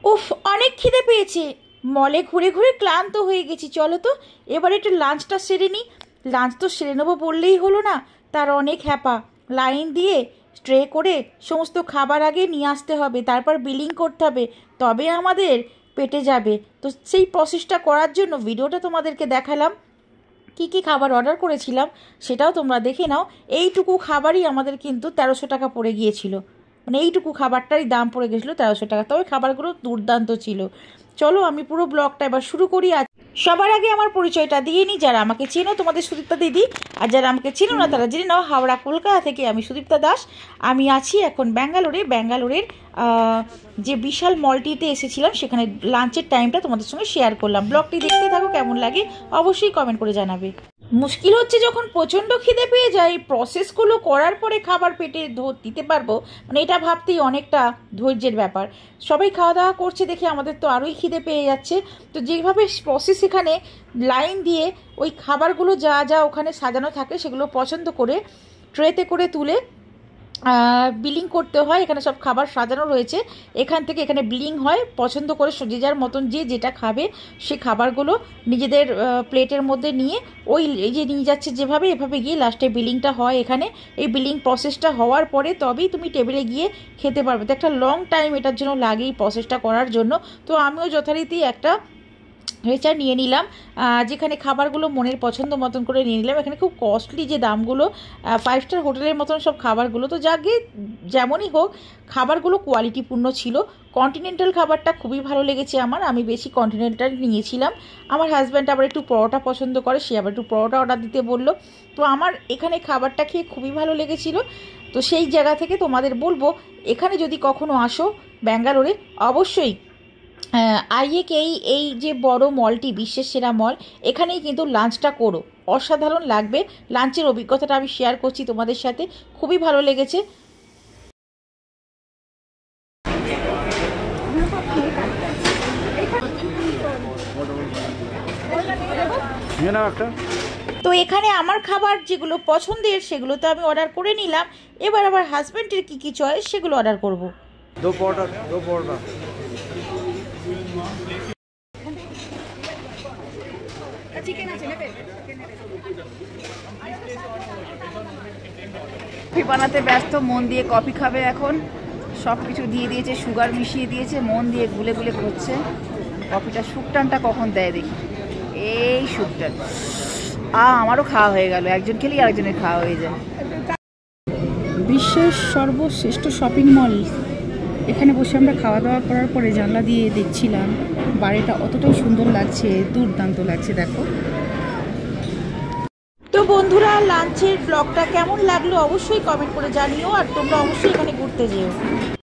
উফ, অনেক খিদে পেয়েছে। মলে ঘুরে ঘুরে ক্লান্ত হয়ে গেছি। চলো তো এবার একটু লাঞ্চটা সেরে নিই। লাঞ্চ তো সেরে নেবো বললেই হলো না, তার অনেক হ্যাপা। লাইন দিয়ে ট্রে করে সমস্ত খাবার আগে নিয়ে আসতে হবে, তারপর বিলিং করতে হবে, তবে আমাদের পেটে যাবে। তো সেই প্রসেসটা করার জন্য ভিডিওটা তোমাদেরকে দেখালাম। কি কি খাবার অর্ডার করেছিলাম সেটাও তোমরা দেখে নাও। এইটুকু খাবারই আমাদের কিন্তু 1300 টাকা পড়ে গিয়েছিল। মানে এইটুকু খাবারটারই দাম পড়ে গেছিলো 1300 টাকা। তবে খাবারগুলো দুর্দান্ত ছিল। চলো আমি পুরো ব্লগটা এবার শুরু করি। আজ সবার আগে আমার পরিচয়টা দিয়ে নিই। যারা আমাকে চেনো তোমাদের সুদীপ্তা দিদি, আর যারা আমাকে চেনো না তারা জেনে নাও হাওড়া কলকাতা থেকে আমি সুদীপ্তা দাস। আমি আছি এখন ব্যাঙ্গালোরের যে বিশাল মলটিতে এসেছিলাম, সেখানে লাঞ্চের টাইমটা তোমাদের সঙ্গে শেয়ার করলাম। ব্লগটি দেখতে থাকো, কেমন লাগে অবশ্যই কমেন্ট করে জানাবে। মুশকিল হচ্ছে যখন প্রচণ্ড খিদে পেয়ে যায়, প্রসেসগুলো করার পরে খাবার পেটে দিতে পারবো, মানে এটা ভাবতেই অনেকটা ধৈর্যের ব্যাপার। সবাই খাওয়া দাওয়া করছে দেখে আমাদের তো আরোই খিদে পেয়ে যাচ্ছে। তো যেভাবে প্রসেস এখানে লাইন দিয়ে ওই খাবারগুলো যা যা ওখানে সাজানো থাকে সেগুলো পছন্দ করে ট্রেতে করে তুলে বিলিং করতে হয়। এখানে সব খাবার সাজানো রয়েছে, এখান থেকে এখানে বিলিং হয়। পছন্দ করে যে যার মতন যে যেটা খাবে সে খাবারগুলো নিজেদের প্লেটের মধ্যে নিয়ে ওই এই যে নিয়ে যাচ্ছে যেভাবে, এভাবে গিয়ে লাস্টে বিলিংটা হয় এখানে। এই বিলিং প্রসেসটা হওয়ার পরে তবেই তুমি টেবিলে গিয়ে খেতে পারবে। তো একটা লং টাইম এটার জন্য লাগে এই প্রসেসটা করার জন্য। তো আমিও যথারীতি একটা ভেচার নিয়ে নিলাম, যেখানে খাবারগুলো মনের পছন্দ মতন করে নিয়ে নিলাম। এখানে খুব কস্টলি যে দামগুলো, 5 স্টার হোটেলের মতন সব খাবারগুলো। তো যাকে যেমনই হোক খাবারগুলো কোয়ালিটিপূর্ণ ছিল। কন্টিনেন্টাল খাবারটা খুবই ভালো লেগেছে আমার, আমি বেশি কন্টিনেন্টাল নিয়েছিলাম। আমার হাজব্যান্ড আবার একটু পরোটা পছন্দ করে, সে আবার একটু পরোটা অর্ডার দিতে বললো। তো আমার এখানে খাবারটা খেয়ে খুবই ভালো লেগেছিলো। তো সেই জায়গা থেকে তোমাদের বলবো, এখানে যদি কখনো আসো ব্যাঙ্গালোরে, অবশ্যই এই যে বড় মলটি, বিশ্বের সেরা মল, এখানেই কিন্তু লাঞ্চটা করো। অসাধারণ লাগবে। লাঞ্চের অভিজ্ঞতাটা আমি শেয়ার করছি তোমাদের সাথে, খুবই ভালো লেগেছে। তো এখানে আমার খাবার যেগুলো পছন্দের সেগুলো তো আমি অর্ডার করে নিলাম। এবার আবার হাজব্যান্ডের কী কী চয়েস সেগুলো অর্ডার করব। दो परोठा কফি বানাতে ব্যস্ত, মন দিয়ে কফি খাবে এখন। সব কিছু দিয়ে দিয়েছে, সুগার মিশিয়ে দিয়েছে, মন দিয়ে গুলে গুলে করছে। কফিটা সুপটানটা কখন দেয় দেখি। এই সুপটান আমারও খাওয়া হয়ে গেল, একজন খেলেই আরেকজনের খাওয়া হয়ে যায়। বিশ্বের সর্বশ্রেষ্ঠ শপিং মল, এখানে বসে আমরা খাওয়া দাওয়া করার পরে জানলা দিয়ে দেখছিলাম বাড়িটা অতটাই সুন্দর লাগছে, দুর্দান্ত লাগছে। দেখো তো বন্ধুরা, লাঞ্চের ব্লগটা কেমন লাগলো অবশ্যই কমেন্ট করে জানিও, আর তোমরা অবশ্যই এখানে ঘুরতে যেও।